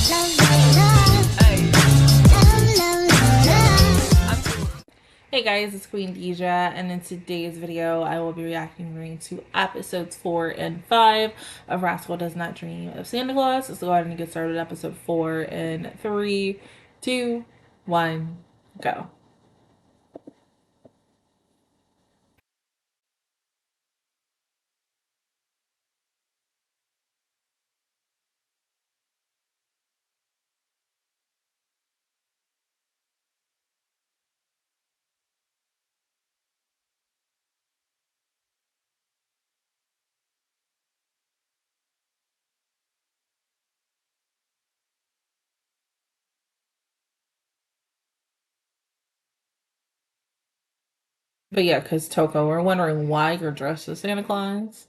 Hey guys, it's Queendija, and in today's video, I will be reacting to episodes 4 and 5 of Rascal Does Not Dream of Santa Claus. Let's go ahead and get started. Episode 4 in 3, 2, 1, go. But yeah, because Toko, we're wondering why you're dressed as Santa Claus.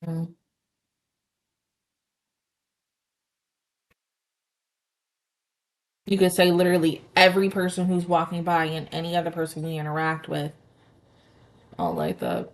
Mm. You could say literally every person who's walking by and any other person we interact with. All like that.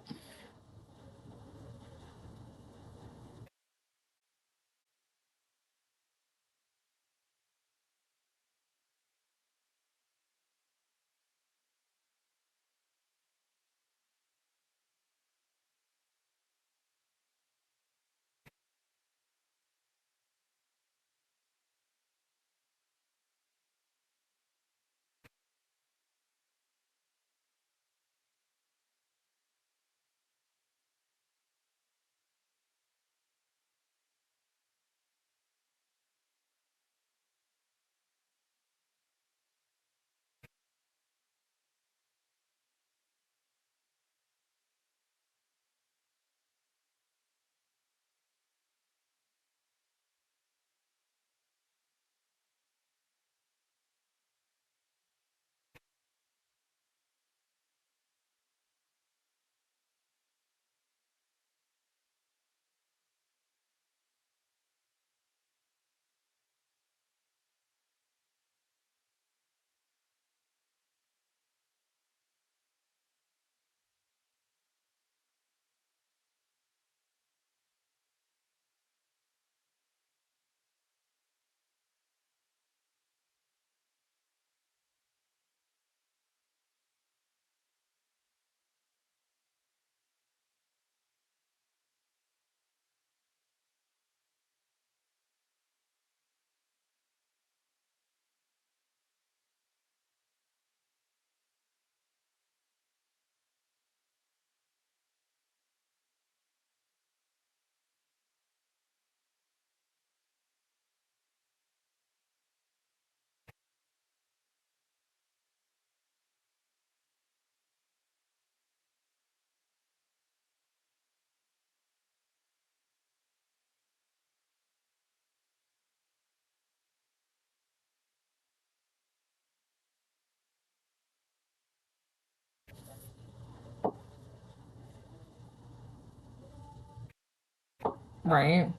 Right?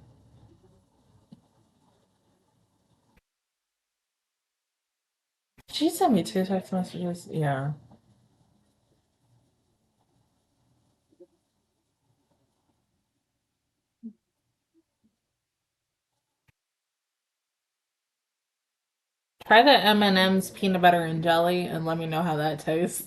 She sent me 2 text messages. Yeah. Try the M&M's peanut butter and jelly and let me know how that tastes.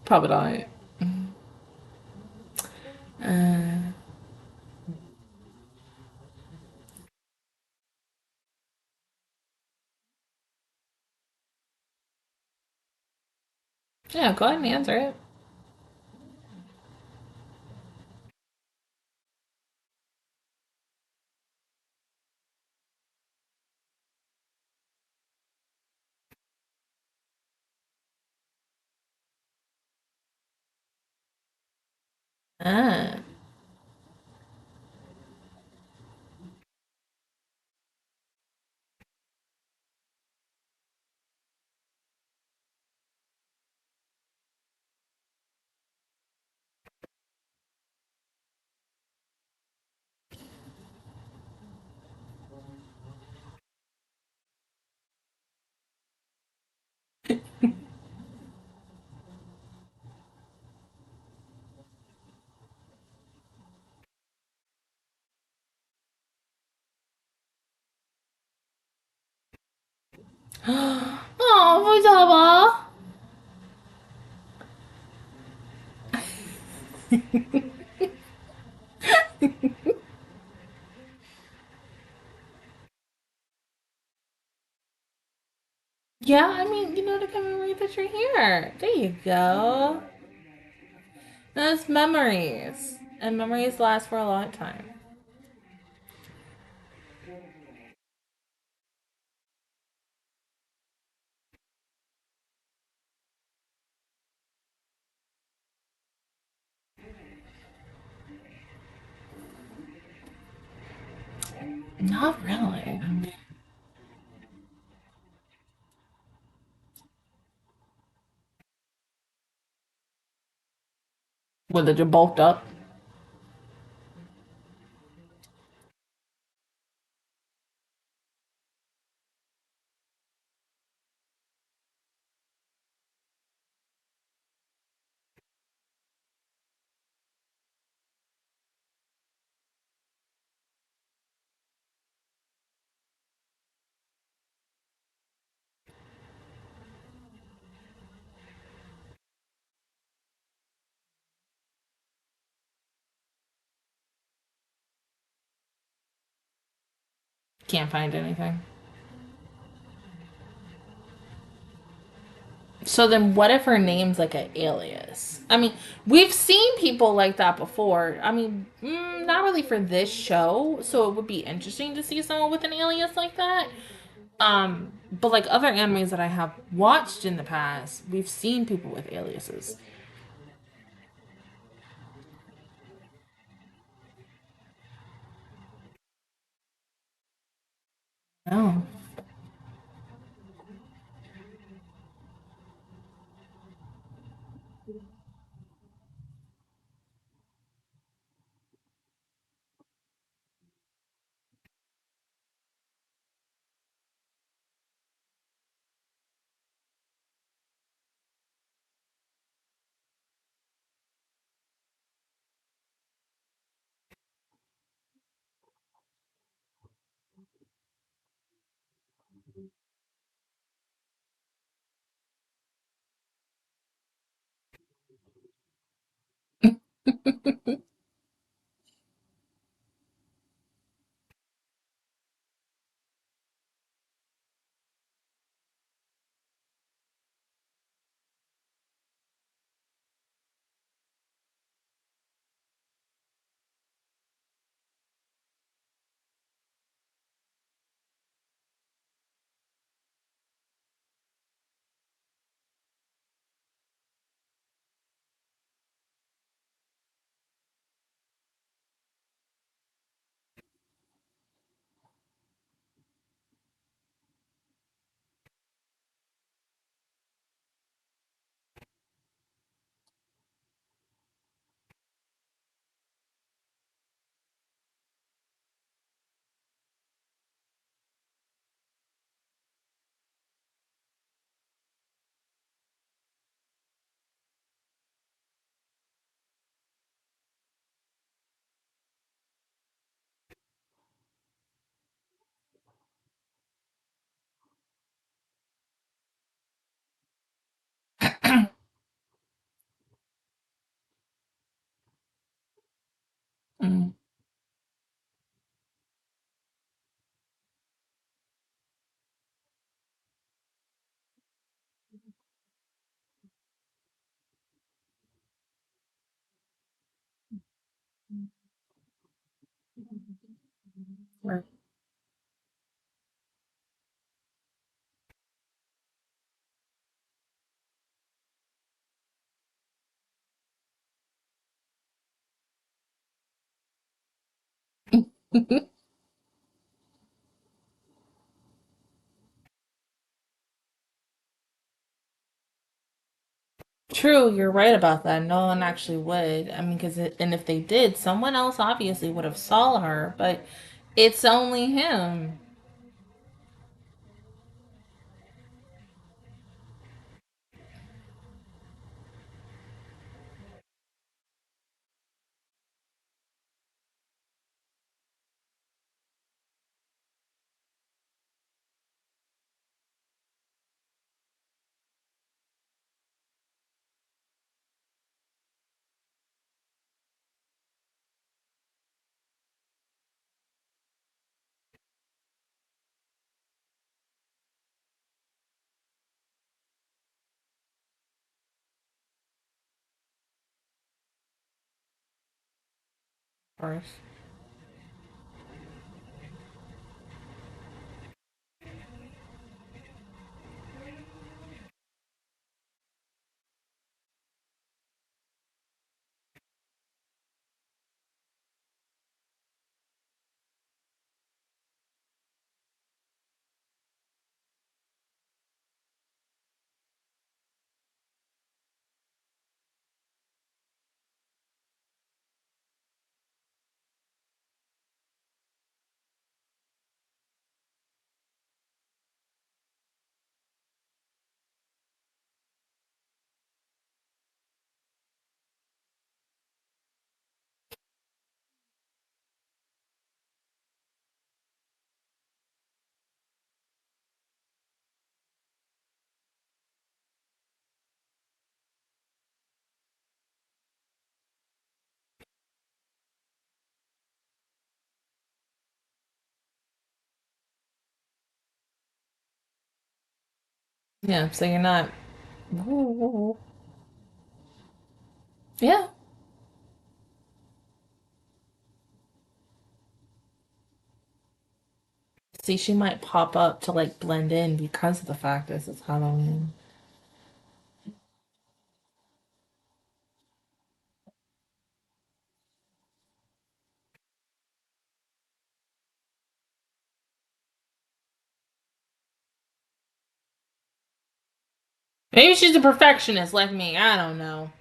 Probably not. Yeah, go ahead and answer it. Ah. Oh, Fujaba. Yeah, I mean, to commemorate that you're here. There you go. That's memories. And memories last for a long time. Not really. Well, that you're bulked up. Can't find anything. So then, what if her name's like an alias? I mean, we've seen people like that before. I mean, not really for this show, so it would be interesting to see someone with an alias like that. But like other animes that I have watched in the past, we've seen people with aliases. Oh, Mm. Right. True, you're right about that. No one actually would. I mean, and if they did, someone else obviously would have saw her, but it's only him. Of course. Yeah, so you're not. Yeah. See, she might pop up to like blend in because of the fact that it's Halloween. Maybe she's a perfectionist like me. I don't know.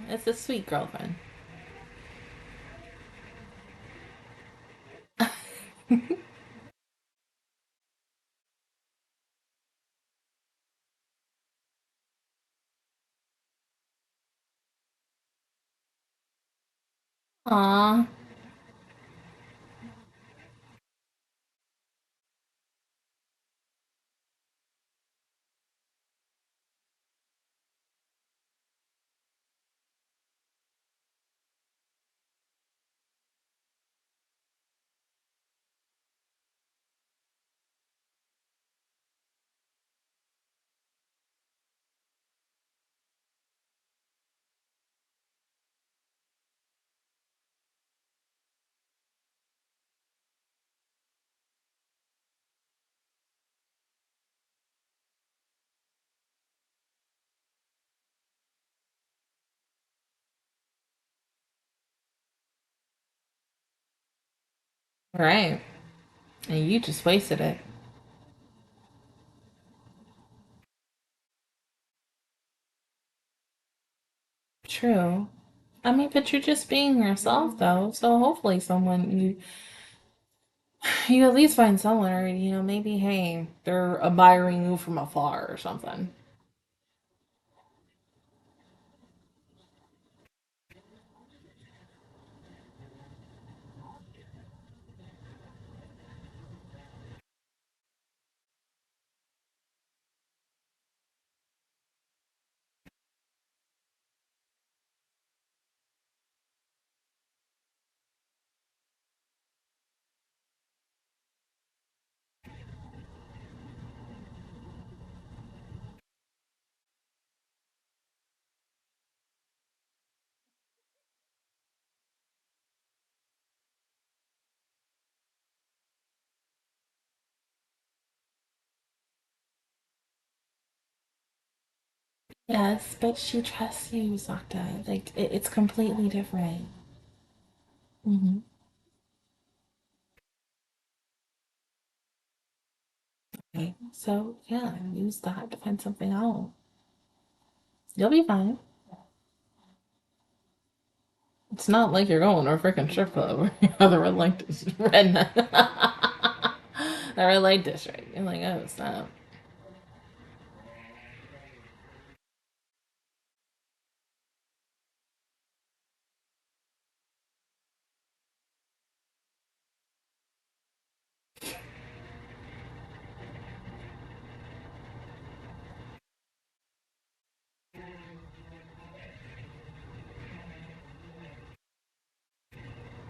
It's a sweet girlfriend. Aw. Right. And you just wasted it. True. I mean, but you're just being yourself though, so hopefully someone you at least find someone, or maybe hey, they're admiring you from afar or something. Yes, but she trusts you, Sakta. Like it's completely different. Hmm. Okay. So yeah, use that to find something out. You'll be fine. It's not like you're going to a freaking strip club or the red light district. The red light district. You're like, oh, stop.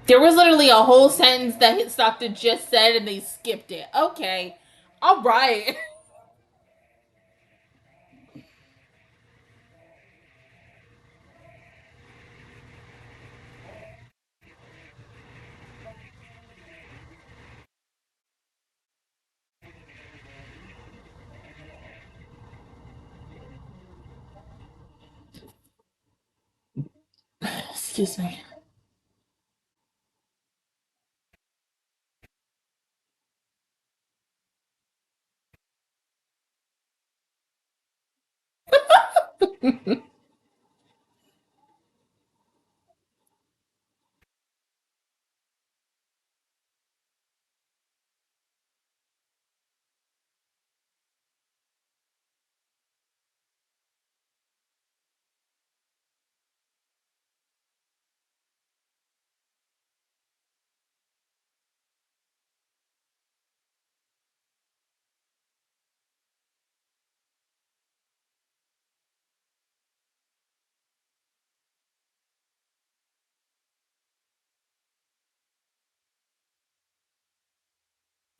There was literally a whole sentence that Stockton just said and they skipped it. Okay. All right. Excuse me.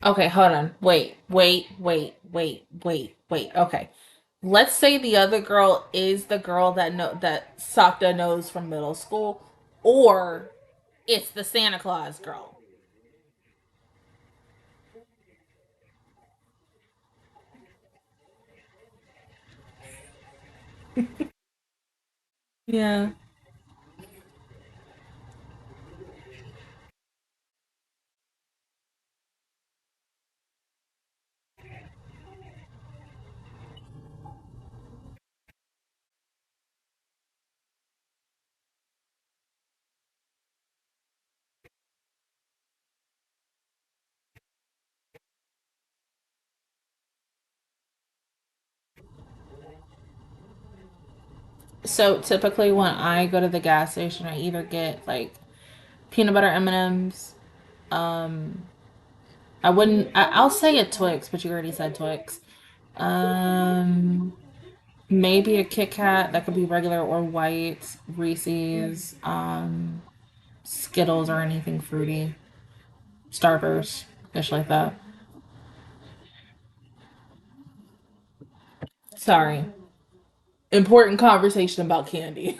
Okay, hold on. Wait. Okay. Let's say the other girl is the girl that Sakta knows from middle school, or it's the Santa Claus girl. Yeah. So typically when I go to the gas station, I either get like peanut butter M&Ms. Um, I wouldn't. I'll say a Twix, but you already said Twix. Um, Maybe a Kit Kat that could be regular or white. Reese's, Skittles or anything fruity. Starburst, dish like that. Sorry. Important conversation about candy.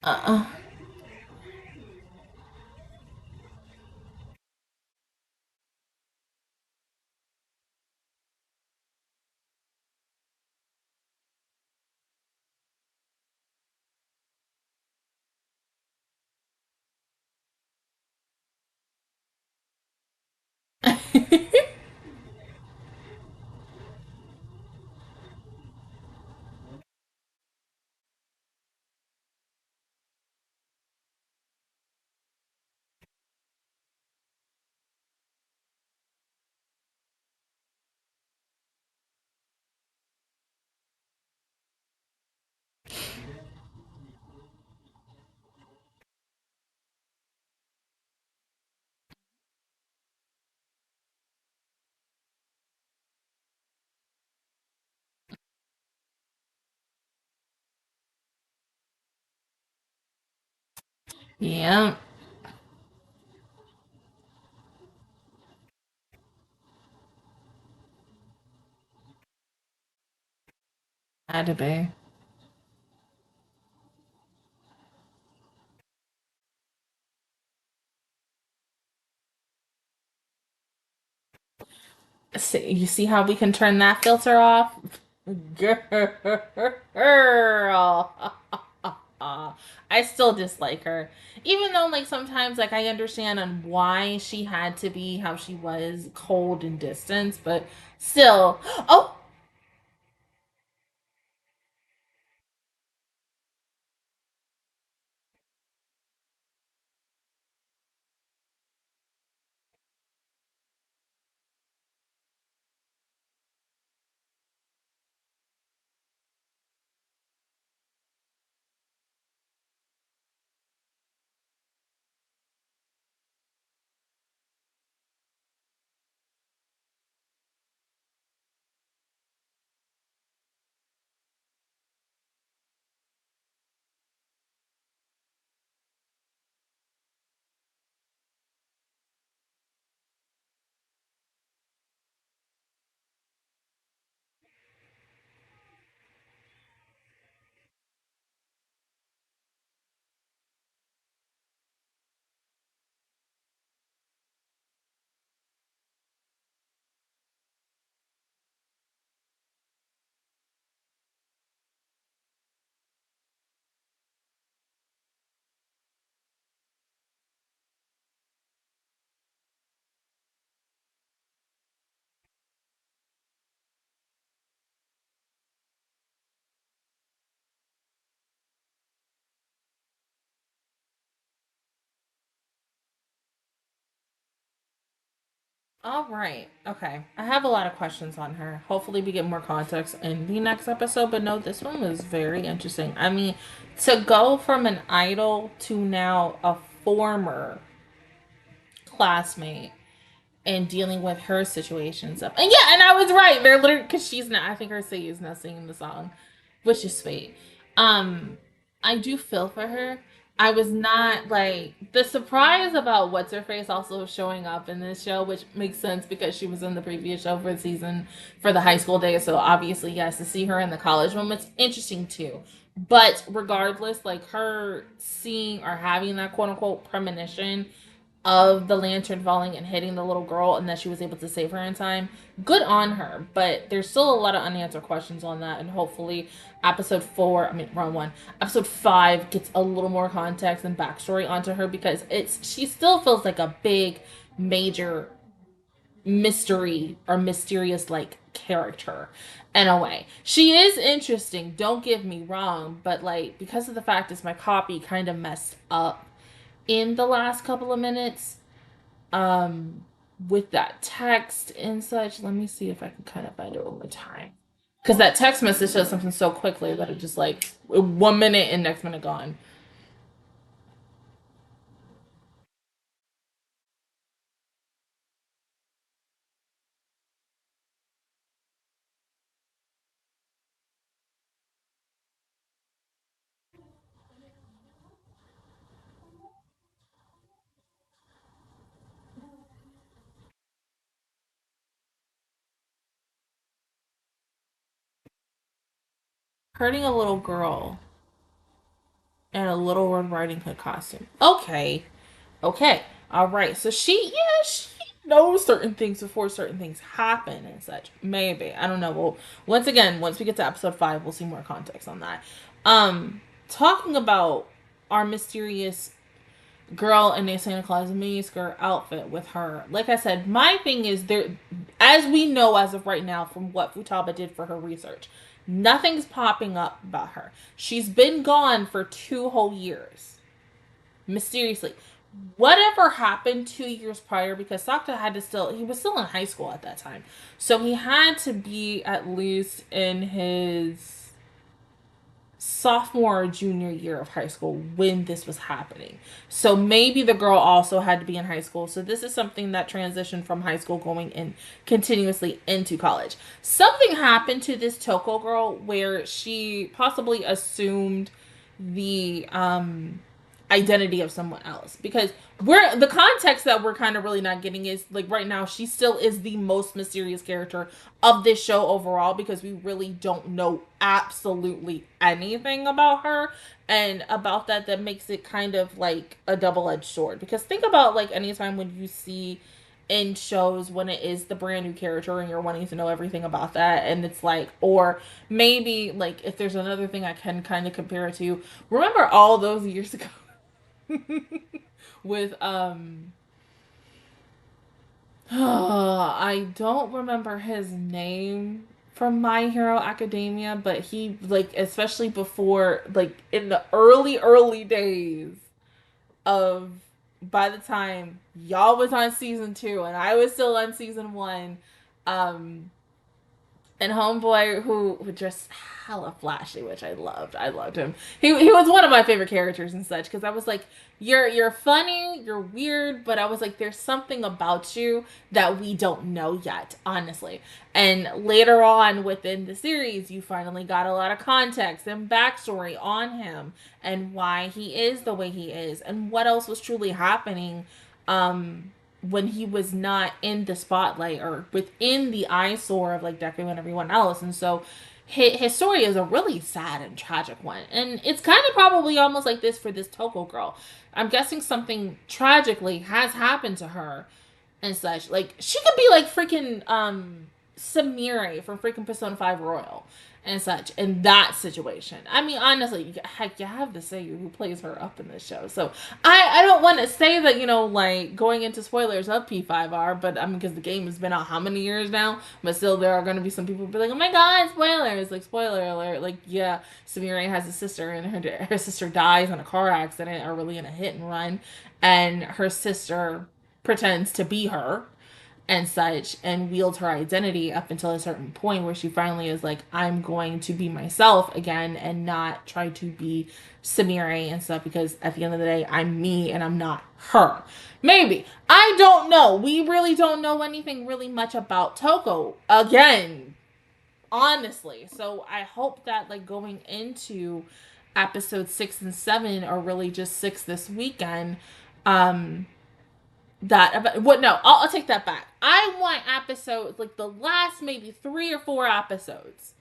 Uh-uh. Yeah, had to be. See, you see how we can turn that filter off? Girl. I still dislike her. Even though, like, sometimes, like, I understand on why she had to be how she was, cold and distant, but still. Oh, all right. Okay. I have a lot of questions on her. Hopefully, we get more context in the next episode. But no, this one was very interesting. I mean, to go from an idol to now a former classmate and dealing with her situation and stuff. And yeah, and I was right. They're literally because she's not. I think her say is not singing the song, which is sweet. Um, I do feel for her. I was not like the surprise about what's her face also showing up in this show, which makes sense because she was in the previous show for the season for the high school days. So obviously, yes, to see her in the college moments, interesting too. But regardless, like her seeing or having that quote unquote premonition of the lantern falling and hitting the little girl and that she was able to save her in time. Good on her, but there's still a lot of unanswered questions on that, and hopefully episode 4, I mean wrong one, episode 5 gets a little more context and backstory onto her because it's she still feels like a big major mystery or mysterious like character in a way. She is interesting, don't get me wrong, but like because of the fact is my copy kind of messed up in the last couple of minutes um with that text and such. Let me see if I can kind of find it one more time. Because that text message says something so quickly that it just like 1 minute and next minute gone. Hurting a little girl in a Little Red Riding Hood costume. Okay. Okay. All right. So she knows certain things before certain things happen and such. Maybe. I don't know. Well, once again, once we get to episode 5, we'll see more context on that. Talking about our mysterious girl in a Santa Claus miniskirt outfit with her. Like I said, my thing is there, as we know as of right now from what Futaba did for her research, nothing's popping up about her. She's been gone for 2 whole years, mysteriously. Whatever happened 2 years prior, because Sakta had to still, he was still in high school at that time. So he had to be at least in his sophomore or junior year of high school when this was happening. So maybe the girl also had to be in high school. So this is something that transitioned from high school going in continuously into college. Something happened to this Toko girl where she possibly assumed the identity of someone else, because we're the context that we're kind of really not getting is like right now she still is the most mysterious character of this show overall, because we really don't know absolutely anything about her. And about that, that makes it kind of like a double-edged sword, because think about like anytime when you see in shows when it is the brand new character and you're wanting to know everything about that, and it's like, or maybe like if there's another thing I can kind of compare it to, remember all those years ago with I don't remember his name from My Hero Academia, but he like especially before like in the early days of, by the time y'all was on season 2 and I was still on season 1, um and homeboy who just hella flashy, which I loved. I loved him. He was one of my favorite characters and such, because I was like, you're funny, you're weird, but I was like, there's something about you that we don't know yet, honestly. And later on within the series, you finally got a lot of context and backstory on him and why he is the way he is and what else was truly happening when he was not in the spotlight or within the eyesore of like Deku and everyone else. And so his story is a really sad and tragic one. And it's kind of probably almost like this for this Toko girl. I'm guessing something tragically has happened to her and such. Like she could be like freaking Samire from freaking Persona 5 Royal and such in that situation. I mean, honestly, heck, you have to say who plays her up in this show. So I don't want to say that, like going into spoilers of P5R, but I mean, because the game has been out how many years now? But still, there are going to be some people who be like, oh my god, spoilers! Like, spoiler alert. Like, yeah, Samire has a sister, and her sister dies in a car accident or really in a hit and run, and her sister pretends to be her and such and wields her identity up until a certain point where she finally is like, I'm going to be myself again and not try to be Samire and stuff, because at the end of the day, I'm me and I'm not her. Maybe. I don't know. We really don't know anything really much about Toko again, honestly. So I hope that like going into episode 6 and 7, or really just 6 this weekend, um that what no I'll take that back. I want episodes like the last maybe 3 or 4 episodes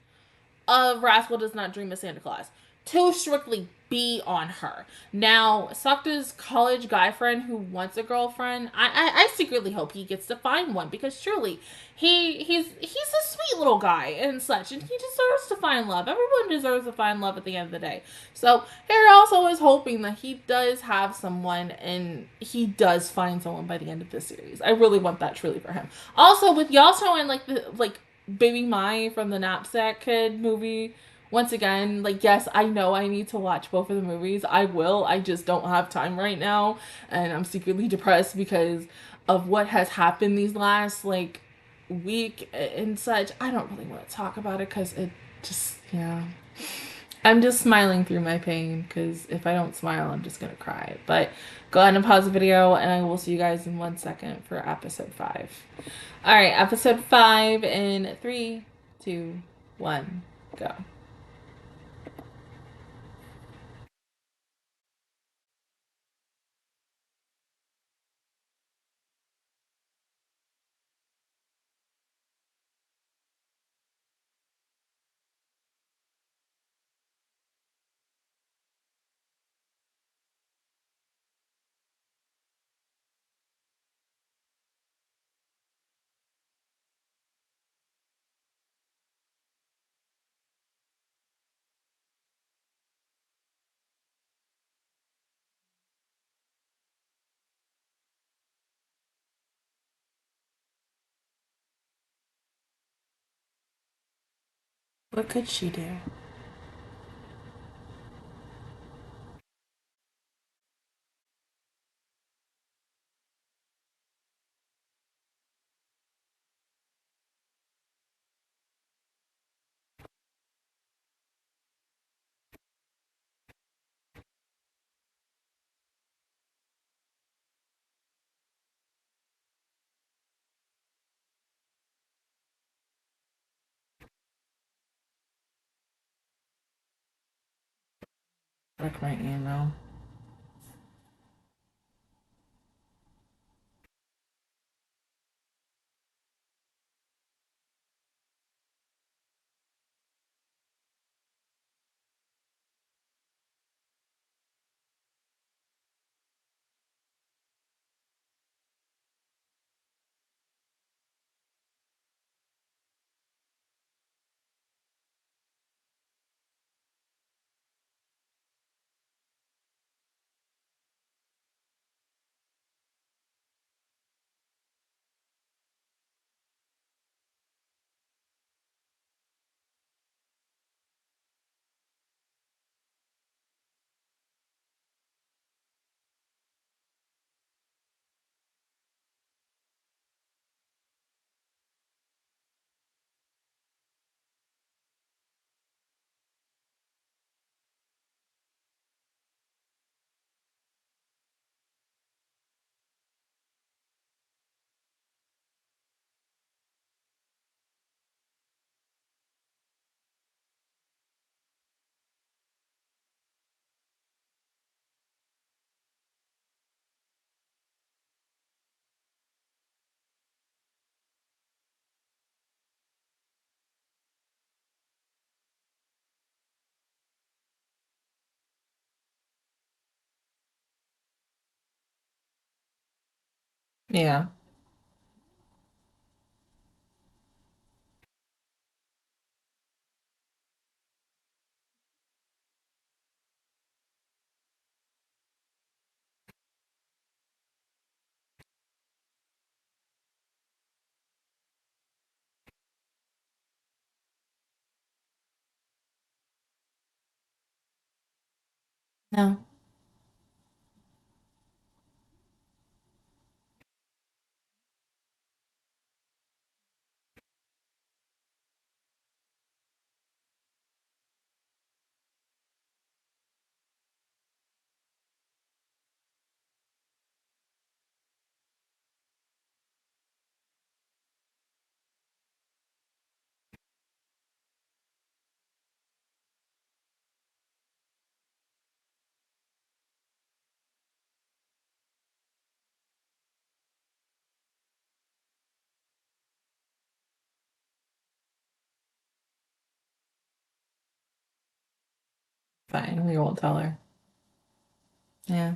of Rascal Does Not Dream of Santa Claus to strictly be on her. Now, Sakta's college guy friend who wants a girlfriend, I secretly hope he gets to find one, because truly he's a sweet little guy and such, and he deserves to find love. Everyone deserves to find love at the end of the day. So Harry also is hoping that he does have someone and he does find someone by the end of this series. I really want that truly for him. Also, with Yasuo and like the like Baby Mai from the Knapsack Kid movie. Once again, like, yes, I know I need to watch both of the movies. I will. I just don't have time right now. And I'm secretly depressed because of what has happened these last, like, week and such. I don't really want to talk about it because it just, yeah. I'm just smiling through my pain, because if I don't smile, I'm just going to cry. But go ahead and pause the video, and I will see you guys in 1 second for episode 5. All right, episode 5 in 3, 2, 1, go. What could she do? Check my email. Yeah. No. Fine. We won't tell her. Yeah.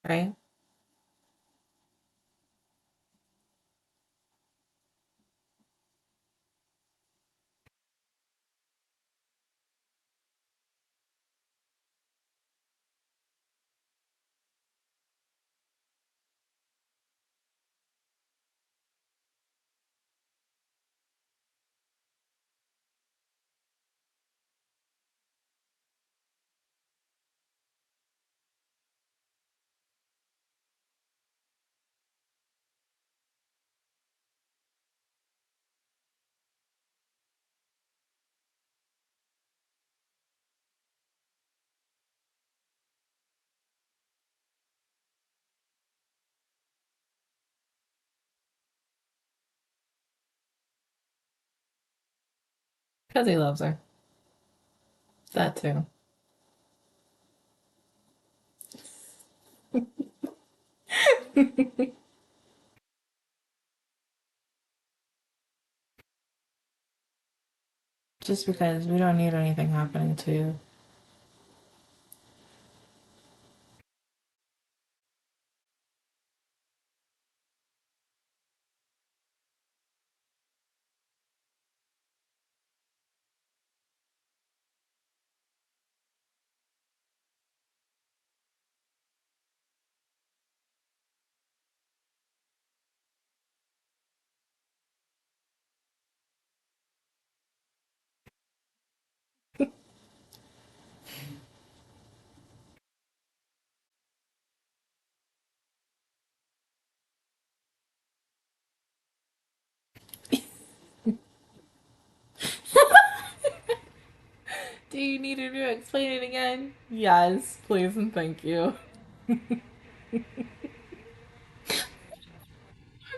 Right? Because he loves her. That too. Just because we don't need anything happening to you. Do you need her to explain it again? Yes, please and thank you.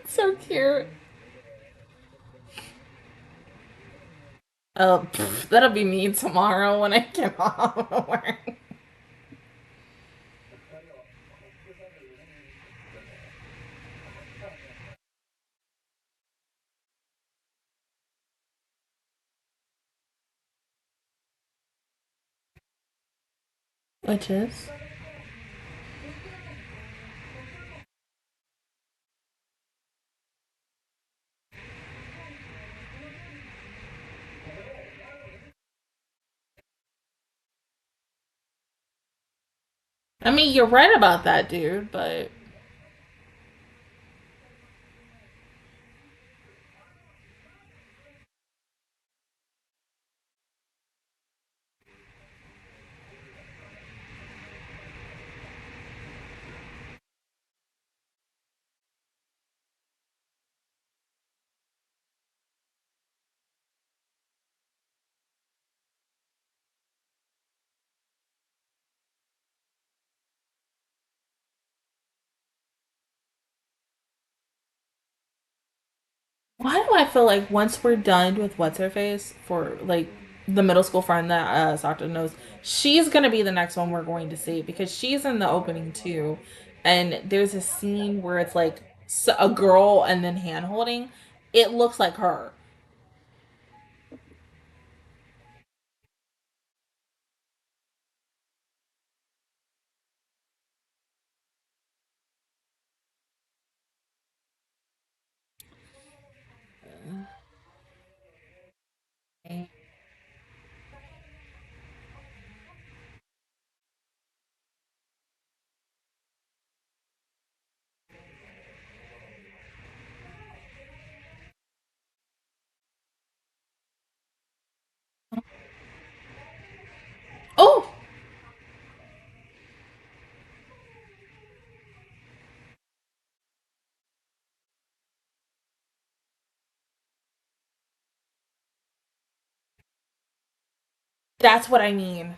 It's so cute. Oh, that'll be me tomorrow when I get home from work. Which is? I mean, you're right about that, dude, but why do I feel like once we're done with what's her face for like the middle school friend that Sakta knows, she's gonna be the next one we're going to see because she's in the opening too, and there's a scene where it's like a girl and then hand holding. It looks like her. Oh, that's what I mean.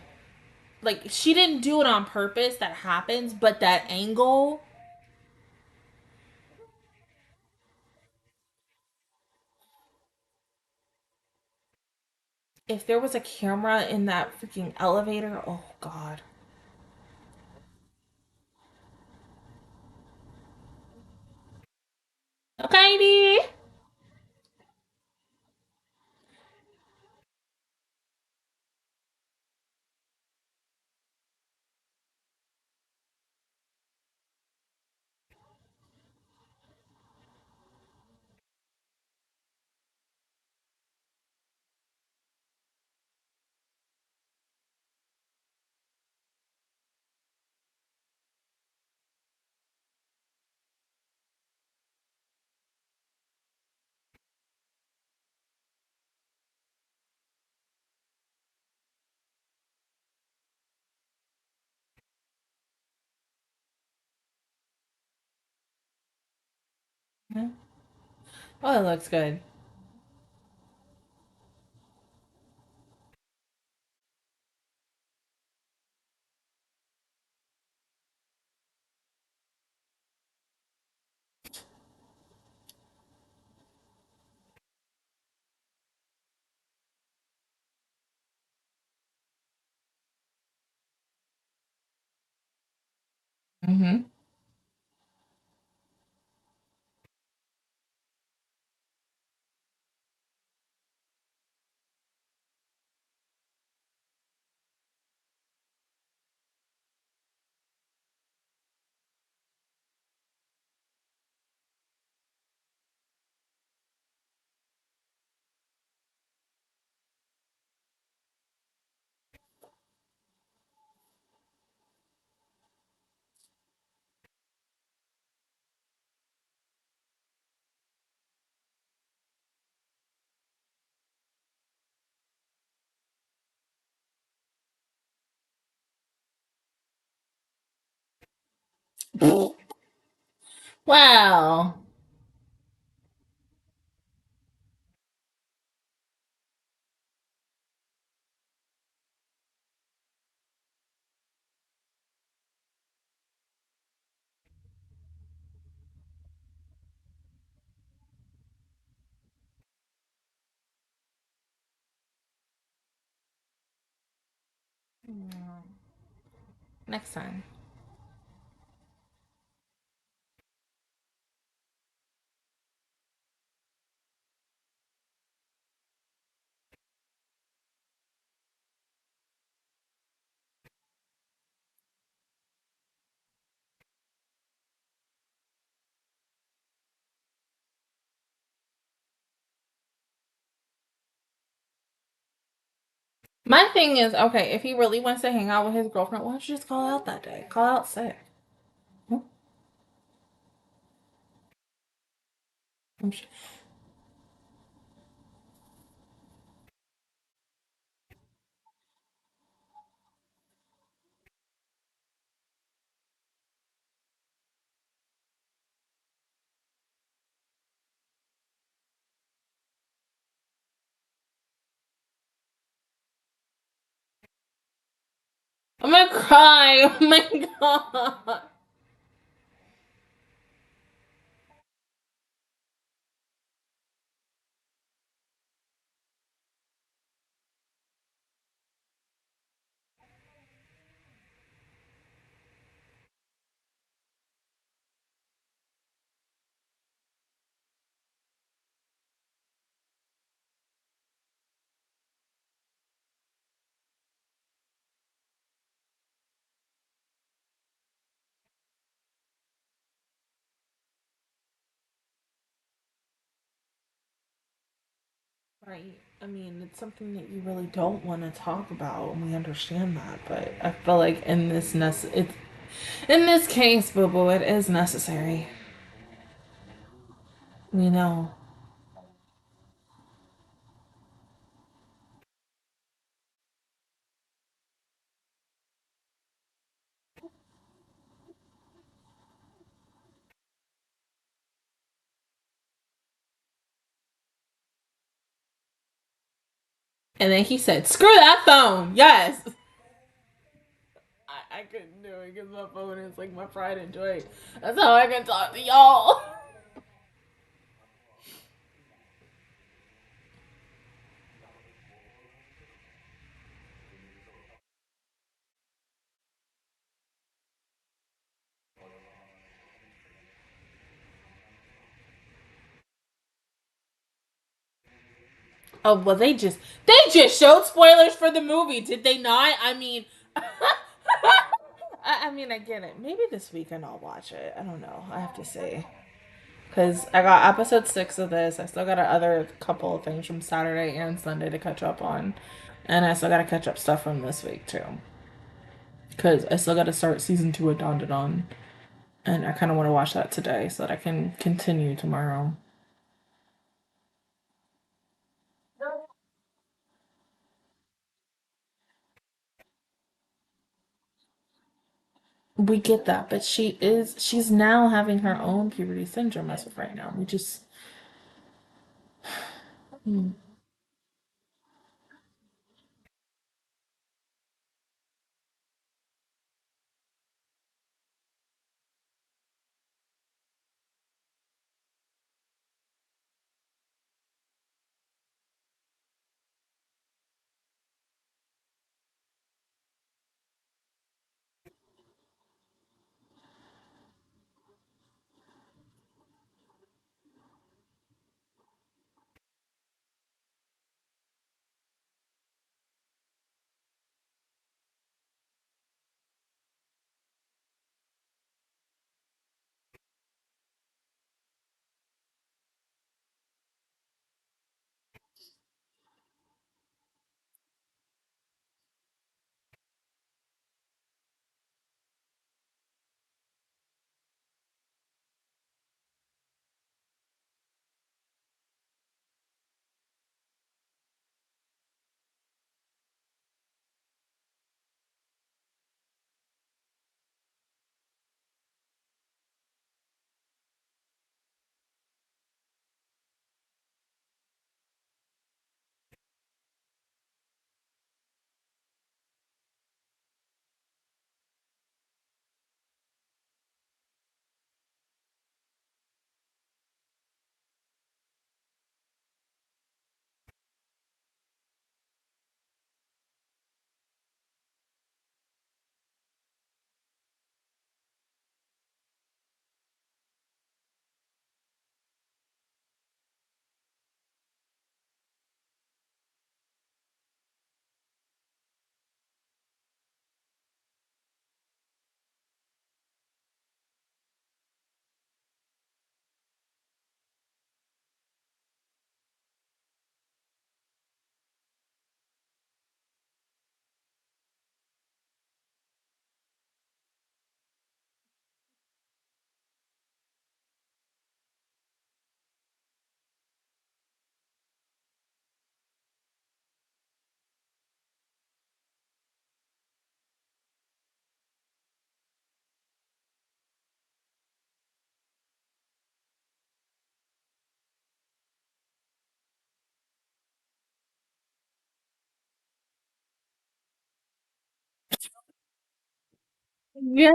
Like she didn't do it on purpose. That happens, but that angle. If there was a camera in that freaking elevator, oh god. Okay, Oh, it looks good. Mm-hmm. Wow. Next time. My thing is, okay, if he really wants to hang out with his girlfriend, why don't you just call out that day? Call out sick. I'm sure. I'm gonna cry. Oh my god. Right. I mean, it's something that you really don't want to talk about, and we understand that. But I feel like it's in this case, boo boo, it is necessary. We know. And then he said, "Screw that phone." Yes. I couldn't do it because my phone is like my pride and joy. That's how I can talk to y'all. Oh well, they just showed spoilers for the movie, did they not? I mean, I mean, I get it. Maybe this weekend I'll watch it. I don't know. I have to see because I got episode 6 of this. I still got another couple of things from Saturday and Sunday to catch up on, and I still got to catch up stuff from this week too. Because I still got to start season 2 of Don Don, and I kind of want to watch that today so that I can continue tomorrow. We get that, but she's now having her own puberty syndrome as of right now. We just hmm. Yeah.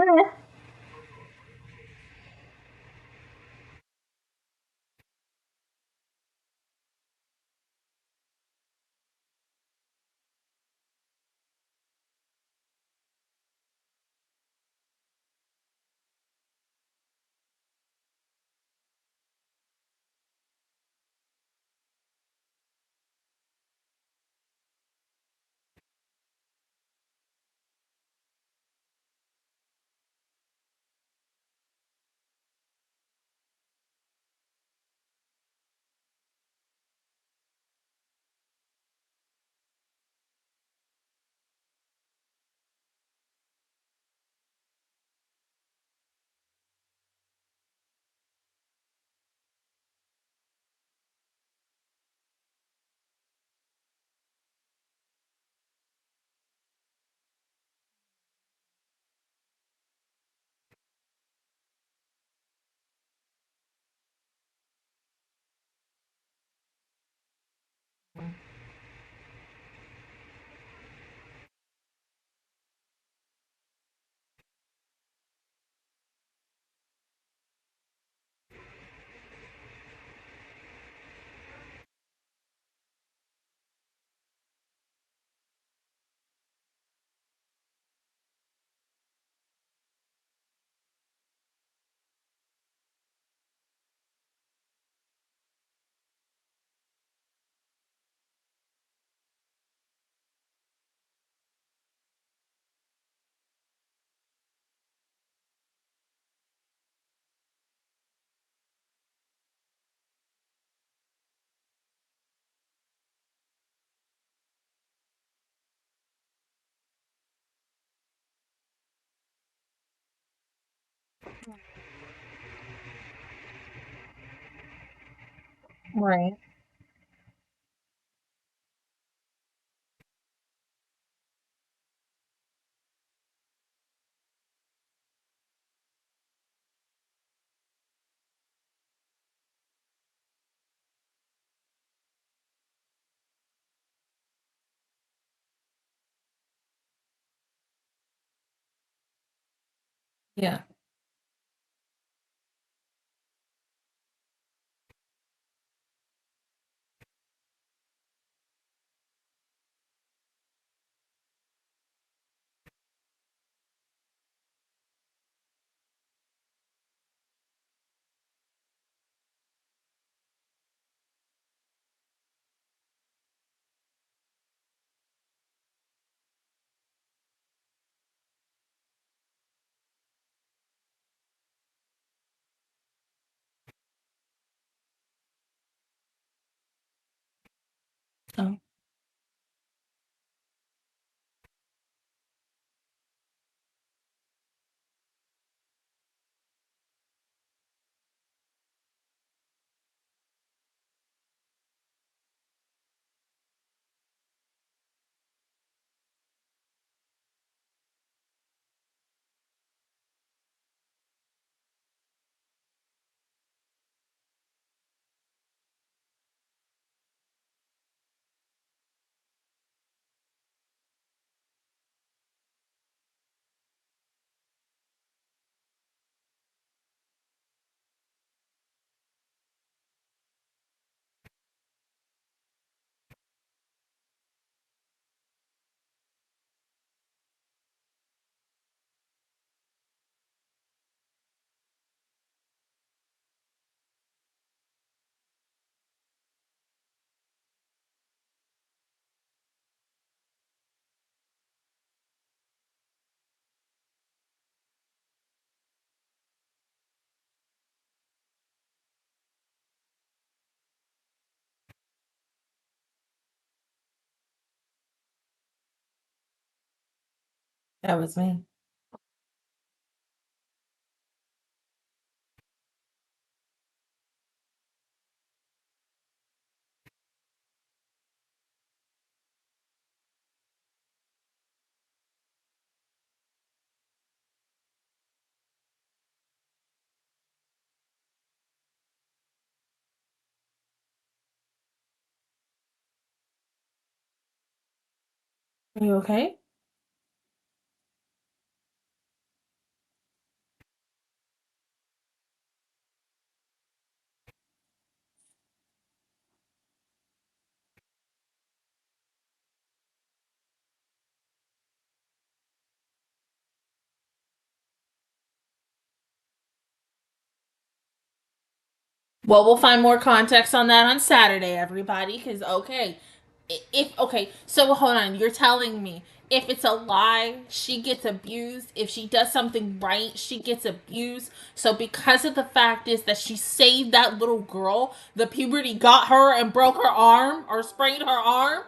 Right. Yeah. Oh, that was me. Are you okay? Well, we'll find more context on that on Saturday, everybody. Because if okay, so hold on. You're telling me if it's a lie, she gets abused. If she does something right, she gets abused. So because of the fact is that she saved that little girl, the puberty got her and broke her arm or sprained her arm.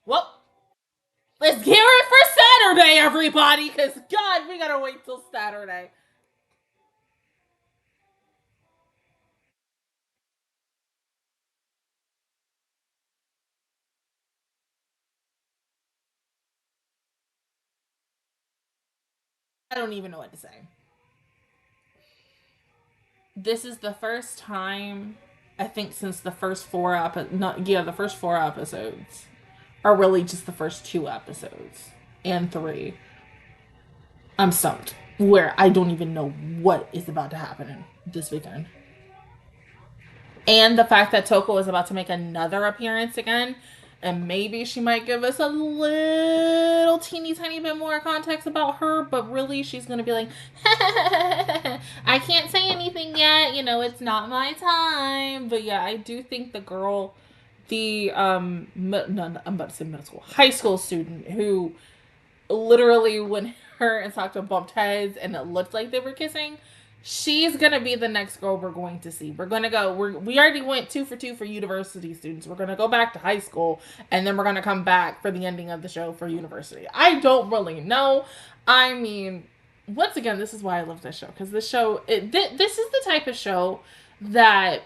Well, let's get it for Saturday, everybody. Because God, we gotta wait till Saturday. I don't even know what to say. This is the first time I think since the first not yeah, the first four episodes are really just the first two episodes and three. I'm stumped. Where I don't even know what is about to happen in this weekend. And the fact that Toko is about to make another appearance again, and maybe she might give us a little teeny tiny bit more context about her, but really she's gonna be like, I can't say anything yet, it's not my time. But yeah, I do think the girl, the no, I'm about to say middle school, high school student who literally when her and Sakto bumped heads and it looked like they were kissing, she's gonna be the next girl we're going to see. We're gonna go. We already went 2 for 2 for university students. We're gonna go back to high school, and then we're gonna come back for the ending of the show for university. I don't really know. I mean, once again, this is why I love this show because this is the type of show that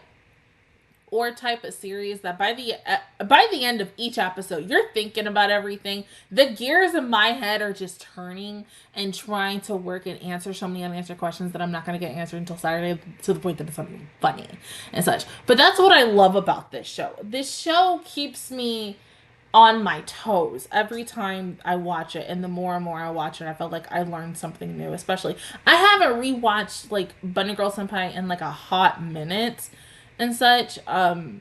or type of series that by the end of each episode you're thinking about everything. The gears in my head are just turning and trying to work and answer so many unanswered questions that I'm not going to get answered until Saturday, to the point that it's something funny and such. But that's what I love about this show. This show keeps me on my toes every time I watch it, and the more and more I watch it, I felt like I learned something new. Especially, I haven't rewatched like Bunny Girl Senpai in like a hot minute and such,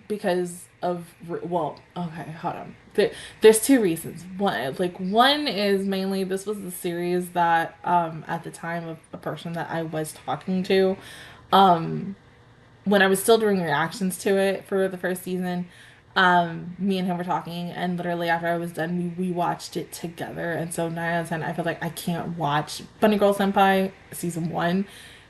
because of okay, hold on. There's two reasons. One is mainly this was the series that at the time of a person that I was talking to, um when I was still doing reactions to it for the first season, me and him were talking, and literally after I was done, we watched it together. And so 9 out of 10, I feel like I can't watch Bunny Girl Senpai season 1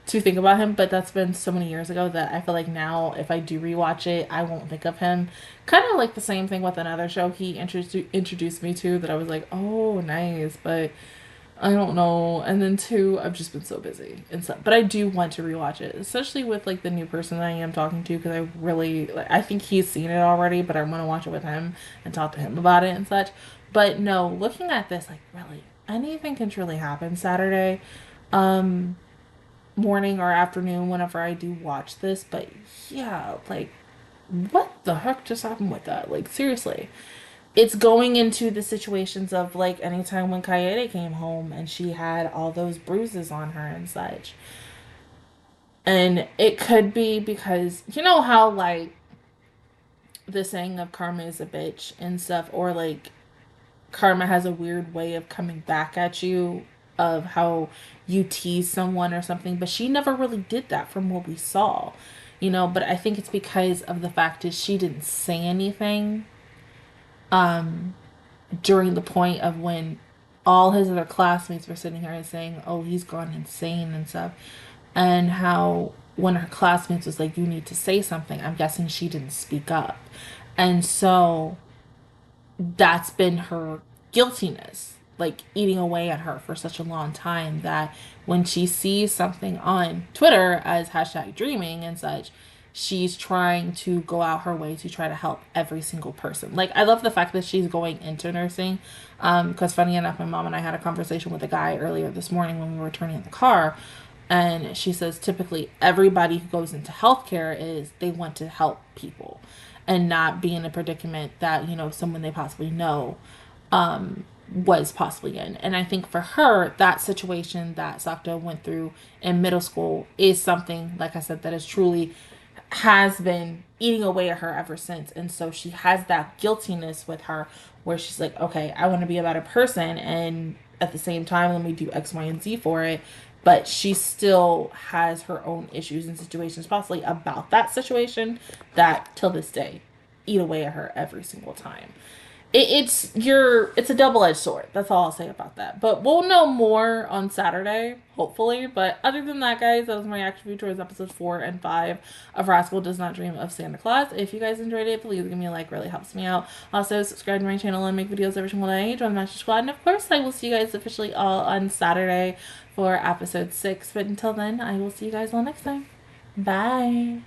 to think about him, but that's been so many years ago that I feel like now if I do rewatch it, I won't think of him. Kind of like the same thing with another show he introduced me to that I was like, oh, nice, but I don't know. And then two, I've just been so busy and stuff. But I do want to rewatch it, especially with like the new person that I am talking to, because I really like. I think he's seen it already, but I want to watch it with him and talk to him about it and such. But no, looking at this, like really, anything can truly happen Saturday, um, morning or afternoon, whenever I do watch this. But yeah, like what the heck just happened with that? Like seriously, it's going into the situations of like anytime when Kaede came home and she had all those bruises on her and such. And it could be because you know how like the saying of karma is a bitch and stuff, or like karma has a weird way of coming back at you of how you tease someone or something, but she never really did that from what we saw. But I think it's because of the fact is she didn't say anything during the point of when all his other classmates were sitting here and saying, "Oh, he's gone insane" and stuff, and how when her classmates was like, "You need to say something," I'm guessing she didn't speak up, and so that's been her guiltiness, like eating away at her for such a long time that when she sees something on Twitter as hashtag dreaming and such, she's trying to go out her way to try to help every single person. Like, I love the fact that she's going into nursing. Because funny enough, my mom and I had a conversation with a guy earlier this morning when we were returning in the car. And she says typically everybody who goes into healthcare is they want to help people and not be in a predicament that, someone they possibly know was possibly in. And I think for her, that situation that Sakto went through in middle school is something, like I said, that is truly has been eating away at her ever since. And so she has that guiltiness with her where she's like, okay, I want to be a better person. And at the same time, let me do X, Y, and Z for it. But she still has her own issues and situations, possibly about that situation, that till this day eat away at her every single time. It's a double-edged sword. That's all I'll say about that. But we'll know more on Saturday, hopefully. But other than that, guys, that was my reaction review towards episodes 4 and 5 of Rascal Does Not Dream of Santa Claus. If you guys enjoyed it, please give me a like. Really helps me out. Also, subscribe to my channel and make videos every single day. Join the Master Squad. And of course, I will see you guys officially all on Saturday for episode 6. But until then, I will see you guys all next time. Bye.